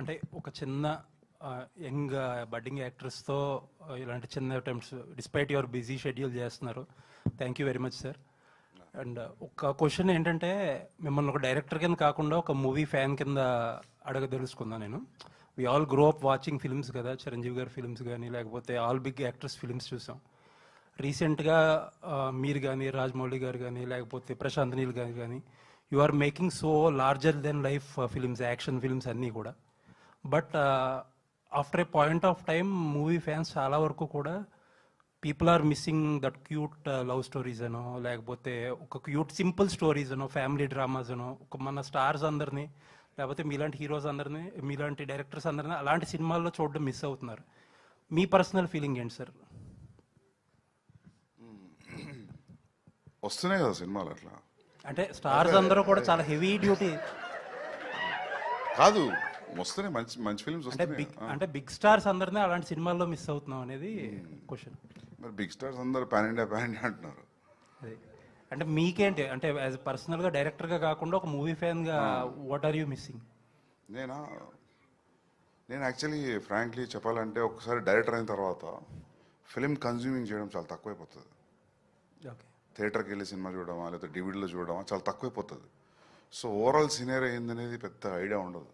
అంటే ఒక చిన్న యంగ్ బడ్డింగ్ యాక్టర్స్తో ఇలాంటి చిన్న attempts despite your busy schedule చేస్తున్నారు. Thank you very much sir. And ఒక క్వశ్చన్ ఏంటంటే, మిమ్మల్ని ఒక డైరెక్టర్ కింద కాకుండా ఒక మూవీ ఫ్యాన్ కింద తెలుసుకుందాను నేను. We all grow up watching films కదా, చిరంజీవి గారి ఫిల్మ్స్ కానీ లేకపోతే ఆల్ బిగ్ యాక్టర్స్ ఫిల్మ్స్ చూసాం. రీసెంట్గా మీరు కానీ, రాజమౌళి గారు కానీ లేకపోతే ప్రశాంత్ నీల్ గారు కానీ, you are making so larger than life films, action films అన్నీ కూడా. But after a point of time movie fans చాలా వరకు కూడా people are missing that cute love stories అనో లేకపోతే ఒక క్యూట్ సింపుల్ స్టోరీస్ అనో ఫ్యామిలీ డ్రామాస్ అనో ఒక మన స్టార్స్ అందరినీ లేకపోతే మీలాంటి హీరోస్ అందరినీ మీలాంటి డైరెక్టర్స్ అందరినీ అలాంటి సినిమాల్లో చూడడం మిస్ అవుతున్నారు. మీ పర్సనల్ ఫీలింగ్ ఏంటి సార్? వస్తున్నాయి కదా సినిమాలు అట్లా, అంటే స్టార్స్ అందరూ కూడా చాలా హెవీ డ్యూటీ కాదు, వస్తున్నాయి మంచి మంచి ఫిల్మ్స్ వస్తున్నాయి. అంటే బిగ్ స్టార్స్ అందరినీ అలాంటి సినిమాల్లో మిస్ అవుతున్నాం అనేది క్వశ్చన్. మరి బిగ్ స్టార్స్ అందరు పాన్ ఇండియా అంటున్నారు. అంటే మీకేంటి, అంటే యాజ్ పర్సనల్గా డైరెక్టర్గా కాకుండా ఒక మూవీ ఫ్యాన్గా వాట్ ఆర్ యూ మిస్సింగ్? నేను యాక్చువల్లీ ఫ్రాంక్లీ చెప్పాలంటే ఒకసారి డైరెక్టర్ అయిన తర్వాత ఫిలిం కన్జ్యూమింగ్ చేయడం చాలా తక్కువైపోతుంది. ఓకే, థియేటర్కి వెళ్ళి సినిమా చూడడమా లేకపోతే డివిడీలో చూడడమా చాలా తక్కువైపోతుంది. సో ఓవరాల్ సినేరియో ఏందనేది పెద్ద ఐడియా ఉండదు.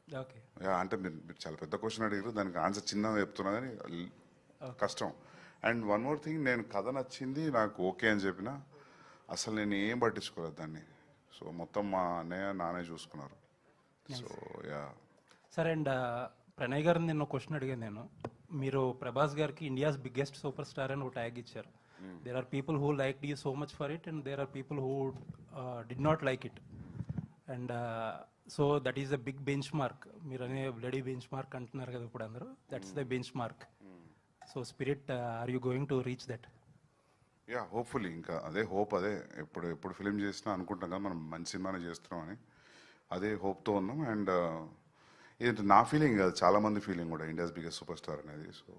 ఓకే, అంటే మీరు చాలా పెద్ద క్వశ్చన్ అడిగారు, దానికి ఆన్సర్ చిన్నగా చెప్తున్నా కానీ కష్టం. అండ్ వన్ మోర్ థింగ్, నేను కథ నచ్చింది నాకు ఓకే అని చెప్పిన అసలు నేను ఏం పట్టించుకోలేదు దాన్ని. సో మొత్తం మా అన్నయ్య నాన్న చూసుకున్నారు. సో యా సరే. అండ్ ప్రణయ్ గారిని నిన్న క్వశ్చన్ అడిగాను నేను. మీరు ప్రభాస్ గారికి ఇండియాస్ బిగ్గెస్ట్ సూపర్ స్టార్ అని ఒక ట్యాగ్ ఇచ్చారు. There are people who like you so much for it and there are people who did not like it. And so that is the big benchmark. మీరు అనే bloody benchmark అంటున్నారు కదా ఇప్పుడు అందరూ, that's the benchmark. So Spirit, are you going to reach that? Yeah hopefully. ఇంకా అదే hope, అదే ఎప్పుడు ఫిలిం చేసినా అనుకుంటాం కదా మనం మంచి సినిమానే చేస్తున్నాం అని, అదే హోప్తో ఉన్నాం. అండ్ ఇది నా ఫీలింగ్ కాదు, చాలా మంది ఫీలింగ్ కూడా, ఇండియాస్ బిగ్గెస్ట్ సూపర్ స్టార్ అనేది. సో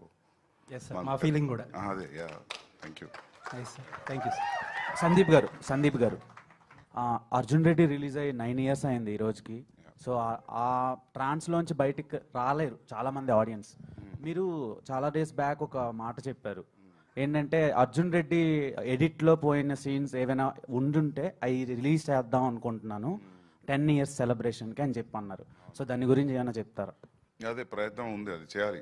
మా ఫీలింగ్ కూడా అదే. Yeah thank you. Thank you sir. Sandeep గారు అర్జున్ రెడ్డి రిలీజ్ అయ్యి 9 years అయింది ఈ రోజుకి. సో ఆ ట్రాన్స్లోంచి బయటికి రాలేరు చాలామంది ఆడియన్స్. మీరు చాలా డేస్ బ్యాక్ ఒక మాట చెప్పారు ఏంటంటే, అర్జున్ రెడ్డి ఎడిట్లో పోయిన సీన్స్ ఏవైనా ఉండుంటే అవి రిలీజ్ చేద్దాం అనుకుంటున్నాను 10 years సెలబ్రేషన్కి అని చెప్పి అన్నారు. సో దాని గురించి ఏమైనా చెప్తారా? అదే ప్రయత్నం ఉంది, అది చేయాలి.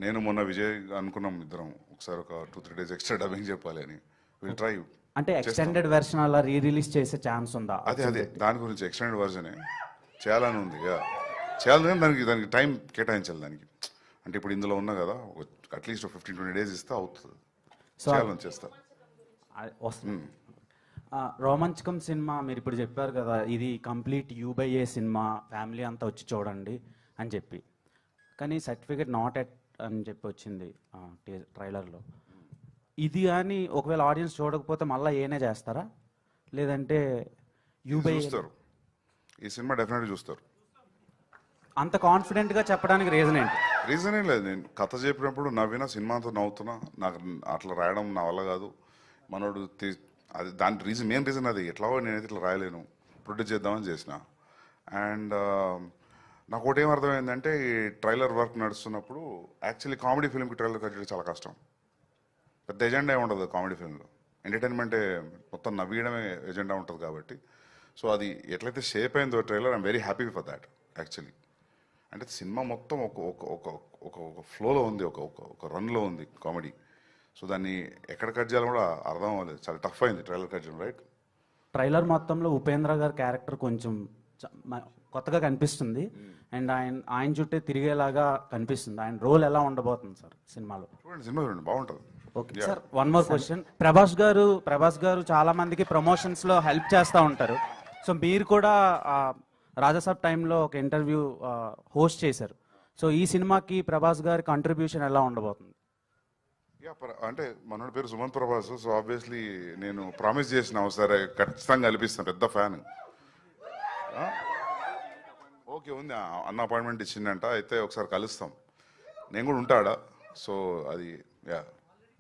నేను మొన్న విజయ్ అనుకున్నాం ఇద్దరం ఒకసారి ఒక 2-3 days ఎక్స్ట్రా డబ్బింగ్ చెప్పాలి అని. Will try. అంటే ఎక్స్టెండెడ్ వెర్షన్ అలా రిలీజ్ చేసే ఛాన్స్ ఉందా? అదే దాని గురించి ఎక్స్టెండెడ్ వర్జనే చేయాలని ఉంది. చేయాలని దానికి టైం కేటాయించాలి దానికి. అంటే ఇప్పుడు ఇందులో ఉన్నా కదా, అట్లీస్ట్ 15-20 days ఇస్తే అవుతుంది. చేయాలని చేస్తా వస్తుంది. రోమాంచకం సినిమా మీరు ఇప్పుడు చెప్పారు కదా, ఇది కంప్లీట్ U/A సినిమా, ఫ్యామిలీ అంతా వచ్చి చూడండి అని చెప్పి. కానీ సర్టిఫికేట్ నాట్ ఎట్ అని చెప్పి వచ్చింది ట్రైలర్లో. ఇది కానీ ఒకవేళ ఆడియన్స్ చూడకపోతే మళ్ళీ ఏనే చేస్తారా, లేదంటే U/A చూస్తారు? ఈ సినిమా డెఫినెట్గా చూస్తారు. అంత కాన్ఫిడెంట్గా చెప్పడానికి రీజన్ ఏంటి? రీజన్ ఏం లేదు. నేను కథ చెప్పినప్పుడు నవ్వినా, సినిమాతో నవ్వుతున్నా. నాకు అట్లా రాయడం నా వల్ల కాదు. మనోడు అది దాని మెయిన్ రీజన్ అది. ఎట్లా నేనైతే ఇట్లా రాయలేను, ప్రొడ్యూస్ చేద్దామని చేసిన. అండ్ నాకు ఒకటి ఏం అర్థమైందంటే, ఈ ట్రైలర్ వర్క్ నడుస్తున్నప్పుడు యాక్చువల్లీ కామెడీ ఫిల్మ్కి ట్రైలర్ కట్ చేయడం చాలా కష్టం. పెద్ద ఎజెండా ఏమి ఉండదు కామెడీ ఫిల్మ్లో. ఎంటర్టైన్మెంటే మొత్తం, నవ్వడమే ఎజెండా ఉంటుంది కాబట్టి. సో అది ఎట్లయితే షేప్ అయిందో trailer, I'm very happy for that actually. అంటే సినిమా మొత్తం ఒక ఫ్లోలో ఉంది, ఒక రన్లో ఉంది కామెడీ. సో దాన్ని ఎక్కడ కట్ చేయాలో కూడా అర్థం అవ్వలేదు. చాలా టఫ్ అయింది ట్రైలర్ కట్ చేయడం. రైట్. ట్రైలర్ మొత్తంలో ఉపేంద్ర గారి క్యారెక్టర్ కొంచెం కొత్తగా కనిపిస్తుంది. అండ్ ఆయన చుట్టే తిరిగేలాగా కనిపిస్తుంది. ఆయన రోల్ ఎలా ఉండబోతుంది సార్ సినిమాలో? సినిమా చూడండి, బాగుంటుంది. Okay sir, one more question. Prabhas గారు చాలా మందికి ప్రమోషన్స్లో హెల్ప్ చేస్తూ ఉంటారు. సో మీరు కూడా రాజాసాబ్ టైంలో ఒక ఇంటర్వ్యూ హోస్ట్ చేశారు. సో ఈ సినిమాకి ప్రభాస్ గారి కాంట్రిబ్యూషన్ ఎలా ఉండబోతుంది? అంటే మనోడి పేరు సుమంత్ ప్రభాస్. సో ఆబ్వియస్లీ నేను ప్రామిస్ చేసిన సరే ఖచ్చితంగా కల్పిస్తాను. పెద్ద ఫ్యాన్. ఓకే ఉంది, అన్న అపాయింట్మెంట్ ఇచ్చిందంట. అయితే ఒకసారి కలుస్తాం, నేను కూడా ఉంటాడా. సో అది యా